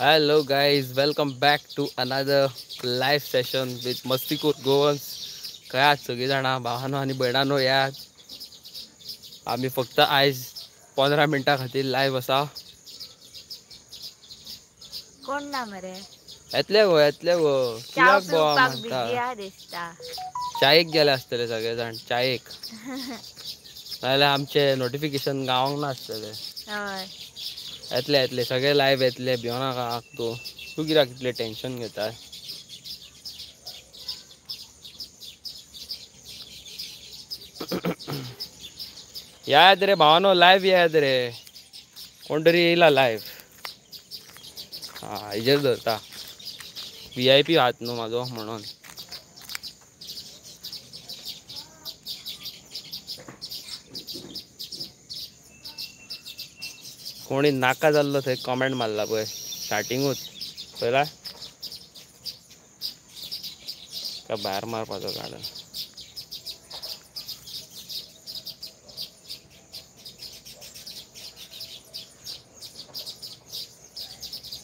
Hello guys, welcome back to another live session with मस्तीखोर Goans. काय आज सगळी जाणा भावानो आणि भयणानो यात आम्ही फक्त आयज 15 मिनटां खातीर लाईव्ह असा. कोण ना मरे येतले गो चाव कित्याक बोवा पिवपाक मारता. बिजी आहा दिसता. चायेक गेले आसतले सगळे जाण चायेक नाजाल्यार आमचे नोटिफिकेशन गावंक ना आसतले. हय येतले सगळे लायव्ह येतले भिवो नाका तूं कित्याक तितले टेन्शन घेता. याद रे भावानो लाईव्ह याद रे कोण तरी येयला लाईव्ह. हां हेजेर धरता VIP आहात न्हू म्हाजो म्हणून. कोणी नाका जाल्लो थंय कमेंट मारला पळय स्टार्टिंगूच पळयला काय भायर मारपाचो गार्डन.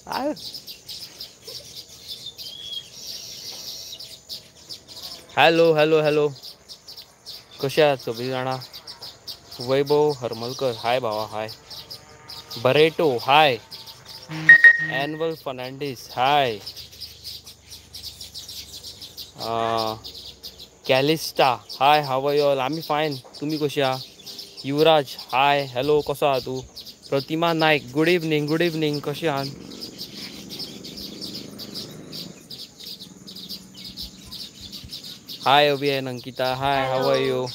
आय हॅलो हॅलो हॅलो कशे आहात सगळीं जाणां. वैभव हरमलकर हाय भावा हाय. Barreto hi. एनवल Fernandes hi. Calista hi how are you all. आमी फायन तुमी कशी आहा. युवराज हाय हॅलो कसो आहा तूं. प्रतिमा नायक गूड इवनिंग कशी आहात. Hi Avi and Ankita hi how are hello you.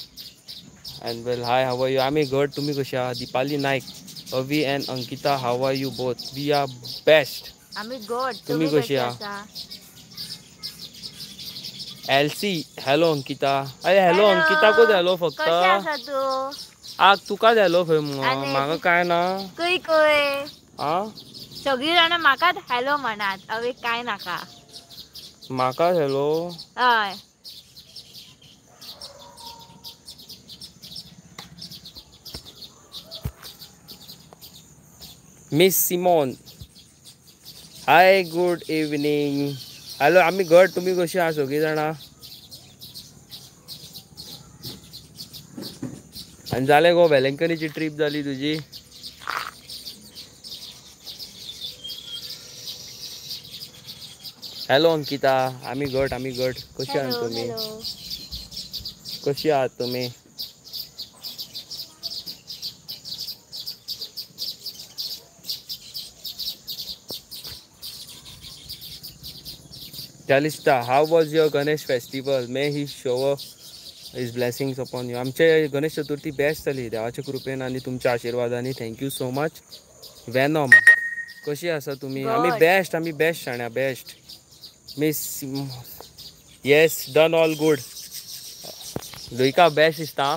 And well hi how are you. आमी घट तुमी कशी आहा. Deepali Naik Avi and Ankita how are you both. We are best. आम्ही गोड तुम्ही कशी कशी आहा. आसा. Elsie hello Ankita. अरे हॅलो अंकिताकूच हॅलो फक्त. कशी आसा तू तुकाच हॅलो खंय आनी म्हाका काय ना. खंय खंय आं सगळीं जाणां म्हाकाच हॅलो म्हणात अवेक काय नाका. म्हाकाच हॅलो. हय मिस सिमोन हाय गूड इवनिंग. हॅलो आमी घट तुमी कशी आहा सगळीं जाणां. आनी जालें गो वेलंकनीची ट्रीप जाली तुजी. हॅलो अंकिता आमी घट कशी आहात हॅलो तुमी. हॅलो कशी आहात तुमी. Calista how was your Ganesh festival may he shower his blessings upon you. आमचे गणेश चतुर्थी बेस्ट जाली देवाच्या कृपेन आनी तुमच्या आशिर्वादांनी. Thank you so much. वेनॉम कशी आसा तुमी. आमी गोड बेस्ट शाण्या best. Miss yes done all good. लुयिका बेस्ट दिसता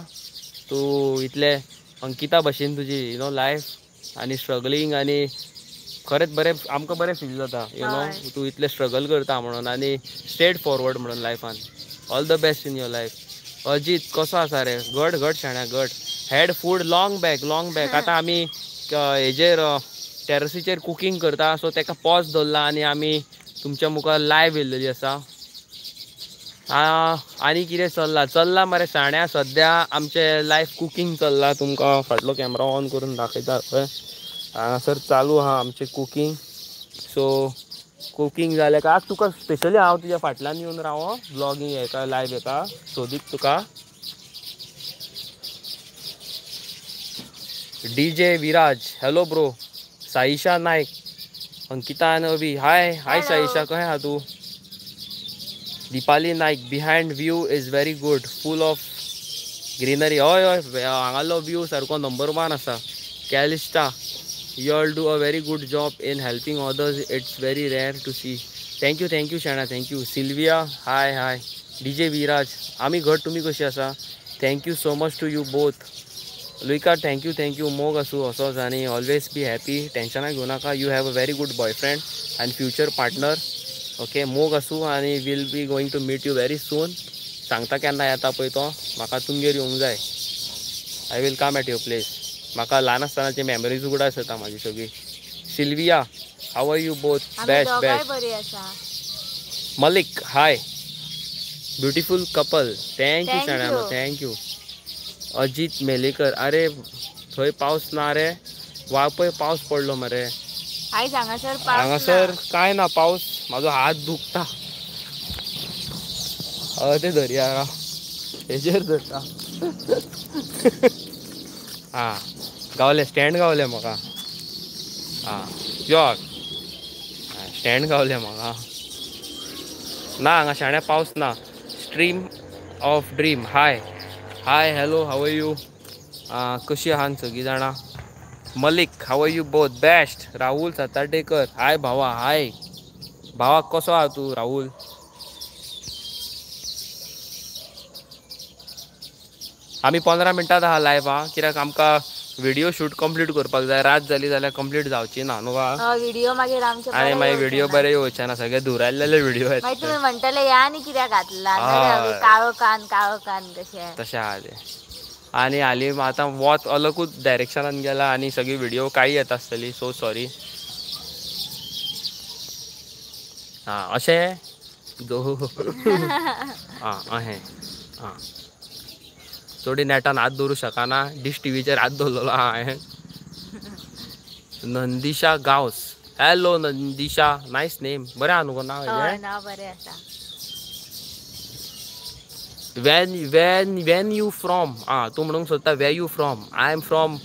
तूं इतले अंकिता भशेन तुजी लायफ आनी स्ट्रगलींग आनी खरेंच बरें आमकां बरें फील जाता हय तूं इतलें स्ट्रगल करता म्हणून आनी स्ट्रेट फॉरवर्ड म्हणून लायफान. All the best in your life. Ajit कसो आसा रे. घट शाण्या घट. हॅड फूड लाँग बॅक आतां आमी हेजेर टॅरसीचेर कुकींग करता सो ताका पॉज दवरला आनी आमी तुमच्या मुखार लायव्ह येयल्लेली आसा. आनी कितें चल्ला मरे शाण्या सद्या आमचें लायव्ह कुकींग चल्ला. तुमकां फाटलो कॅमरा ऑन करून दाखयता पळय हांगासर चालू आहा आमचें कुकींग. सो कुकींग जालें काय आज तुका स्पेशली हांव तुज्या फाटल्यान येवन रावो ब्लॉगींग हेका लायव्ह हेका सोदीत तुका. DJ Viraj hello bro. Saisha Naik Ankita आनी अवी हाय हॅलो साईशा खंय आहा तूं. Deepali Naik behind view is very good full of greenery. हय हांगालो व्यू सारको नंबर 1 आसा. Calista you all do a very good job in helping others. It's very rare to see. Thank you शाण्या thank you. Silvia hi. DJ Viraj आमी घट तुमी कशी आसा. Thank you so much to you both. लुइका thank you मोग आसूं असोच आनी ऑलवेज बी हॅप्पी. टेन्शनाक घेवं नाका. You have a very good boyfriend आनी फ्युचर पार्टनर. ओके मोग आसूं आनी will be going to meet you very soon. सांगता केन्ना येता पळय तो म्हाका तुमगेर येवंक जाय. I will come at your place. म्हाका ल्हान आसतनाची मेमरीज उगडास येता म्हाजी सगळी. Silvia how are you both? आम्ही बेस्ट दोगांय बेस्ट. बरी आसा. Malik hi. Beautiful couple. Thank you Thank शाण्यानो, you. थँक्यू. अजित मेलेकर. अरे थंय पावस ना रे. वापय पावस पडलो मरे. आयज हांगासर हांगासर काय ना पाऊस. माझो हात दुखता. ते धरया हेजेर धरता. हा गावले स्टँड गावले म्हाका. हा यो स्टँड गावले म्हाका. ना हांगा शाण्या पावस ना. Stream of dream hi. Hi hello how are you? कशी आहात सगळीं जाणां? Malik how are you both? Best. Rahul Satardekar hi भावा. हाय भावा कसो आहा तू राहुल? आमी 15 मिनटात आहा लायव्ह हा. कित्याक आमकां व्हिडिओ शूट कंप्लीट करपाक जाय. रात जाली जाल्यार कंप्लीट जावची ना न्हू का. व्हिडिओ मागीर आमचे आनी मागीर व्हिडिओ बरे येवचे ना. सगळे धुरायलेले व्हिडिओ आहेत. मागीर तुमी म्हणटले या आनी कित्याक घातला काळो कान कशें तशें आहा तें. आनी हालीं आतां वोत अलगूच डायरेक्शनान गेला आनी सगळी व्हिडिओ काळी येता आसतली. So sorry. अशें अहें थोडी नेटान हात दवरूं शकना. डिश टीव्हीचेर हात दवरलेलो आहा हांवें. Nandisha Gawas. Hello Nandisha. Nice name. बरें आहा न्हू गो नांव हेजें? नांव बरें आसा. When you from. तूं म्हणूंक सोदता where you from. I am from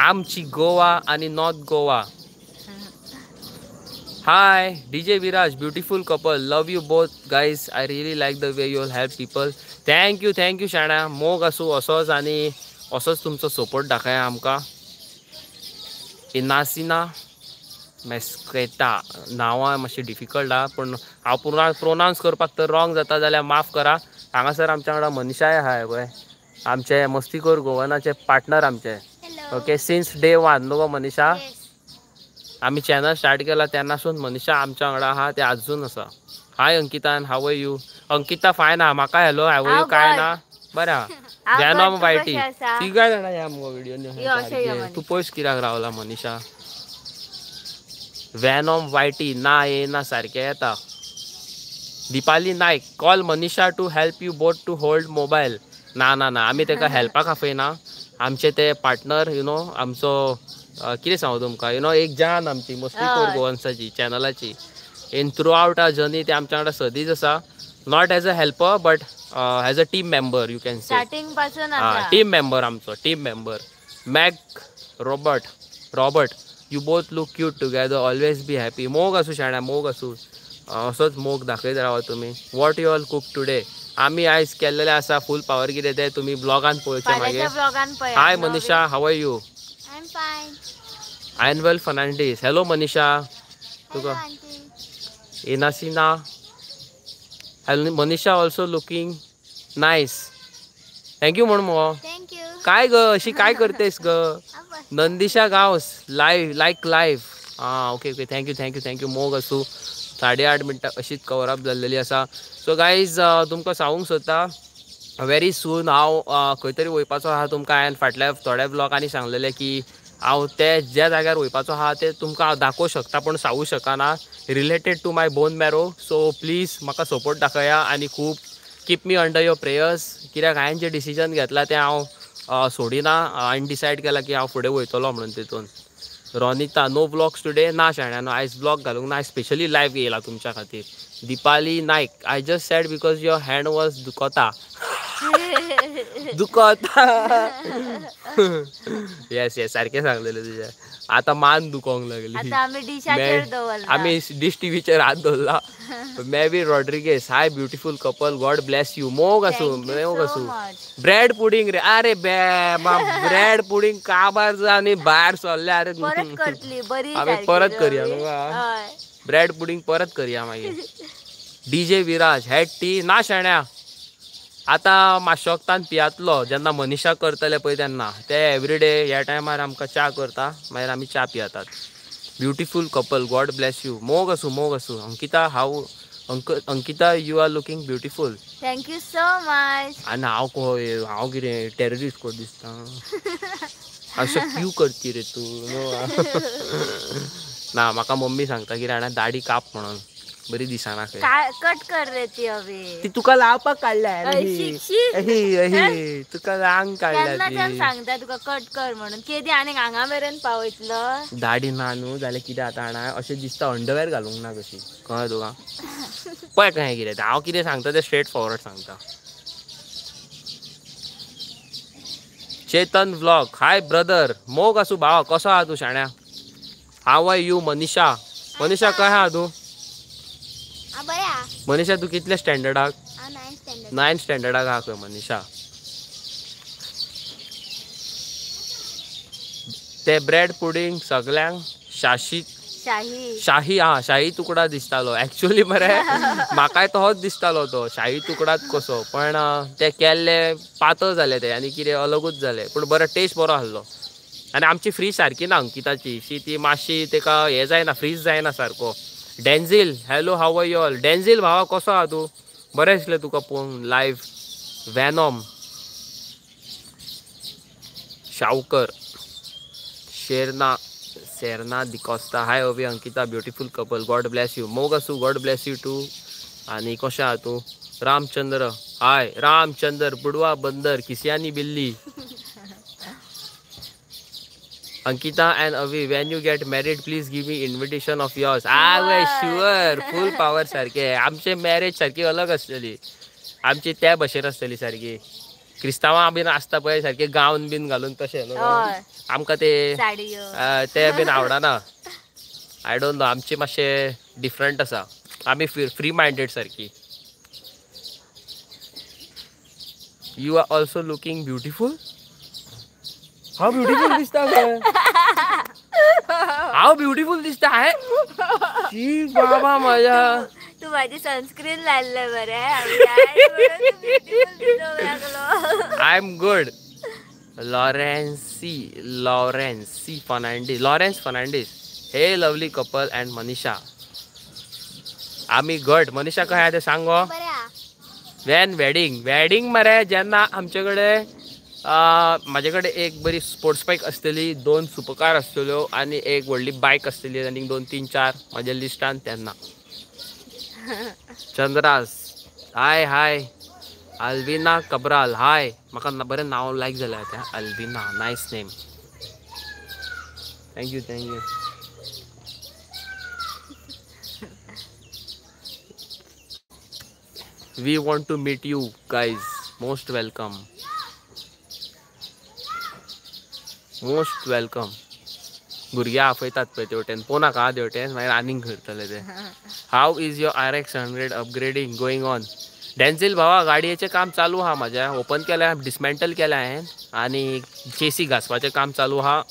आमची गोवा आनी north Goa. Hi DJ Viraj. Beautiful couple. Love you both guys. I really like the way you help people. Thank you शाण्या. मोग आसूं असोच आनी असोच तुमचो सपोर्ट दाखया आमकां. इनासिना मेस्केटा नांवां मातशी डिफिकल्ट आहा पूण हांव प्रोनावंस करपाक तर रॉंग जाता जाल्यार माफ करा. हांगासर आमच्या वांगडा मनीषाय आहा पळय. आमचे मस्तीखोर गोवनाचे पार्टनर आमचे. ओके सिन्स डे 1 न्हू गो मनीषा. आमी चॅनल स्टार्ट केला तेन्नासून मनीषा आमच्या वांगडा आहा. ते आजून आसा. Hi Ankita how are you? Ankita fine आहा. म्हाका हॅलो हाऊ आर यू काय ना. बरें आहा. वॅनॉम वायटी. तिगाय जाणां या मुगो व्हिडिओ. तू पयस कित्याक रावला मनीषा? वॅनॉम वायटी ना येना सारकें येता. Dipali Naik. Call Manisha to help you both to hold mobile. ना आमी तेका हेल्पाक आफयना. आमचे ते पार्टनर यू नो आमचो कितें सांगू तुमकां यू नो एक जान आमची मस्तीखोर गोवन्साची चॅनलाची. In throughout our journey ते आमच्या वांगडा सदींच आसा. Not as a helper but as a team member you can say. Starting पासून टीम मेंबर आमचो. Team member. Mac Robert you both look cute together. Always be happy. मोग आसूं शाण्या मोग आसूं. असोच मोग दाखयत रावा तुमी. What you all cook today. आमी आयज केल्लेले आसा फूल पावर कितें तें तुमी ब्लॉगान पळोवचें मागीर. Hi Manisha how are you? I am fine. Anvel Fernandes. Hello Manisha. तुका इनासिना. Hello Manisha also looking nice. Thank you म्हण मगो. काय ग अशी काय करतेस ग? Nandisha Gawas live okay thank you मोग आसूं. 8:30 मिनटां अशीच कवर अप जाल्लेली आसा. सो गायज तुमकां सांगूंक सोदता व्हेरी सून हांव खंय तरी वयपाचो आहा. तुमकां हांवें फाटल्या थोड्या ब्लॉगांनी सांगलेलें की हांव ते ज्या जाग्यार वयपाचो आहा ते तुमकां हांव दाखोवंक शकता पूण सांगूंक शकना. Related to my bone marrow. So please म्हाका सपोर्ट दाखया आनी खूब keep me under your prayers. कित्याक हांवें जें डिसिजन घेतलां तें हांव सोडिना. हांवें डिसायड केला की हांव फुडें वयतलो म्हणून तितून. Ronita no blogs today. ना शाण्या आयज ब्लॉग घालूंक ना. स्पेशली लायव्ह येयला तुमच्या खातीर. Dipali Naik. I just sad because your hand was दुखता. येस सारकें सांगलेलें तुजें. आतां मान दुखोंक लागली. आमी डिश टीव्हीचेर हात दवरला. Maybe Rodrigues. High beautiful couple. God bless you. मोग आसूं. ब्रेड पुडिंग रे. अरे ब्रेड पुडिंग काबार आनी भायर सरले. अरे आमी परत करया न्हू. ब्रेड पुडिंग परत करया मागीर. DJ विराज. हेड टी ना शाण्या. आतां मातशे वक्तान पियातलो जेन्ना मनीषा करतले पळय तेन्ना. ते एवरीडे ह्या टायमार आमकां च्या करता मागीर आमी च्या पियेतात. Beautiful couple. God bless you. मोग आसूं. Ankita Ankita you are looking beautiful. Thank you so much. आनी हांव कितें टेररिस्ट कोण दिसता. अशें क्यू करती रे तूं. ना म्हाका मम्मी सांगता की राणा दाढी काप म्हणून बरी दिसाना खंय. काय कट कर रे ती हवी. ती तुका लावपाक काढल्या शिक्षी तुका लांग काढल्या केन्नाच्यान ती. सांगता तुका कट कर म्हणून केदी आनी हांगा मेरेन पावयतलो. दाढी ना न्हू जाल्यार कितें आतां आणा अशें दिसता अंडरवेअर घालूंक ना कशी कळ्ळें तुका. पळय कहें कितें हांव कितें सांगता तें स्ट्रेट फॉरवर्ड सांगता. चेतन व्लॉग हाय ब्रदर मोग आसूं भावा कसो आहा तूं शाण्या. How are you Manisha. Manisha कहें आहा तूं. मनीषा तू कितल्या स्टँडर्डाक. 9th स्टँडर्डाक आहा खंय मनीषा. ते ब्रेड पुडिंग सगल्यांक शाही शाही तुकडा दिसतालो ऍक्च्युअली मरे म्हाकाय तोच दिसतालो तो शाही तुकडाच कसो पण ते केल्ले पातळ जाले ते आनी कितें अलगूच जाले पूण बरो टेस्ट बरो आसलो. आनी आमची फ्रीज सारकी ना अंकिताची ती मातशी तेका हे जायना फ्रीज जायना सारको. Denzil hello how are you all. Denzil भावा कसो आहा तूं. बरें दिसलें तुका पळोवन लायव्ह. वॅनॉम Shawkar Serna D'Costa hi Avi Ankita beautiful couple God bless you. मोग आसूं गॉड ब्लेस यू टू. आनी कशें आहा तूं. रामचंद्र हाय रामचंद्र बुडवा बंदर किसियानी बिल्ली. Ankita and Avi, when you get married, please give me invitation of yours. Sure, full power सारखे. आमचे मॅरेज सारखी अलग असलेली. आमची त्या भाशेन असलेली सारखी. क्रिस्तांवां बीन आसता पळय सारखे गावन बीन घालून तशें न्हू. आमकां ते बीन आवडना. आय डोंट नो आमचे मातशे डिफरंट आसा. आमी फ्री मायंडेड सारकी. You are also looking beautiful. हांव ब्युटिफूल दिसता खंय. हांव ब्युटिफूल दिसता है. शी बाबा माझ्या. तू माझी सनस्क्रीन लायले बरे. I am good. Lawrence Fernandes हे लवली कपल अँड मनीषा. आम्ही गट. मनीषा काय आहे ते सांग. वेन वेडिंग मरे जेन्ना आमचे कडेन माझे कडेन एक बरी स्पोर्ट्स बायक आसतली 2 सुपरकार आसतल्यो आनी एक व्हडली बायक आसतली आनी 2 3 4 म्हाज्या लिस्टान तेन्ना. चंद्रास हाय अल्विना कब्राल हाय. म्हाका बरें नांव लायक जालें आतां Alvina. Nice name. Thank you. We want to meet you guys. Most welcome. भुरगे आपयतात पळय तेवटेन पळोवं नाका देवटेन मागीर आनीक करतले ते. How is your RX 100 upgrading going on. Denzil भावा गाडयेचें काम चालू आहा म्हाज्या. ओपन केल्या डिसमेंटल केल्या हांवें आनी चेसी घासपाचें काम चालू आहा.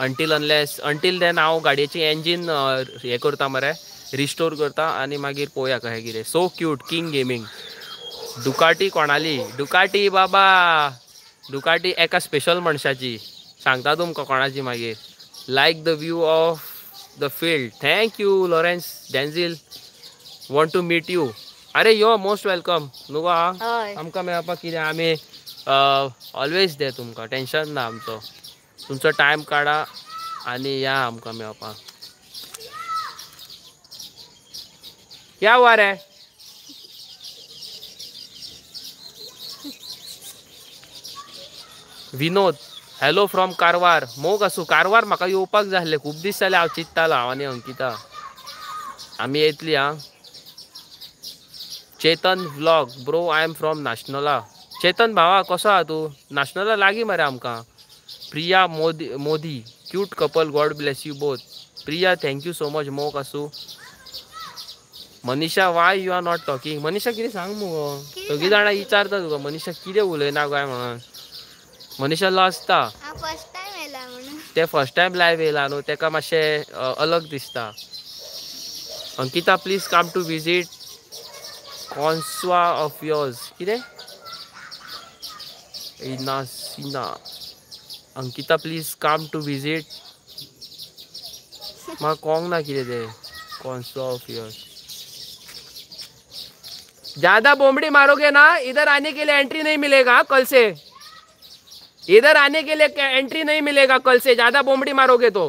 अंटील देन हांव गाडयेचें एंजीन हें करता मरे रिस्टोर करता आनी मागीर पळोवया कशें कितें. So cute king gaming. Ducati कोणाली. डुकाटी बाबा डुकाटी एका स्पेशल मनशाची सांगता तुमकां कोणाची मागीर. Like the view of the field. Thank you Lawrence. Denzil want to meet you. अरे यो मोस्ट वेलकम. नुगो आमकां मेळपाक कितें आमी ऑलवेज दे तुमकां. टेन्शन ना आमचो. तुमचो टायम काडा आनी या आमकां मेळपाक. या वारे. विनोद हॅलो फ्रॉम कारवार. मोग आसूं. कारवार म्हाका येवपाक जाय आसलें खूब दीस जाले. हांव चिंत्तालो हांव आनी अंकिता आमी येतली आं. Chetan vlog bro I am from नाशनला. चेतन भावा कसो आहा तूं. नाशनला लागीं मरे आमकां. Priya Modi cute couple God bless you both. Priya thank you so much. मोग आसूं. Manisha why you are not talking. Manisha कितें सांग मुगो. सगळीं जाणां विचारता तुका मनीषा कितें उलयना काय म्हणून. मनीषा आसता ते फर्स्ट टायम लायव्ह येयला न्हू तेका मातशें अलग दिसता. Ankita please come to visit कॉन्स्वा ऑफ योर्स. कितें इनासिना. Ankita please come to visit. म्हाका कळोंक ना कितें तें कॉन्स्वा ऑफ योर्स. ज्यादा बोमड़ी मारोगे ना इधर आने के लिए एंट्री नहीं मिलेगा कल से. इधर आने के लिए एंट्री नहीं मिलेगा कल से. ज्यादा बोमड़ी मारोगे तो.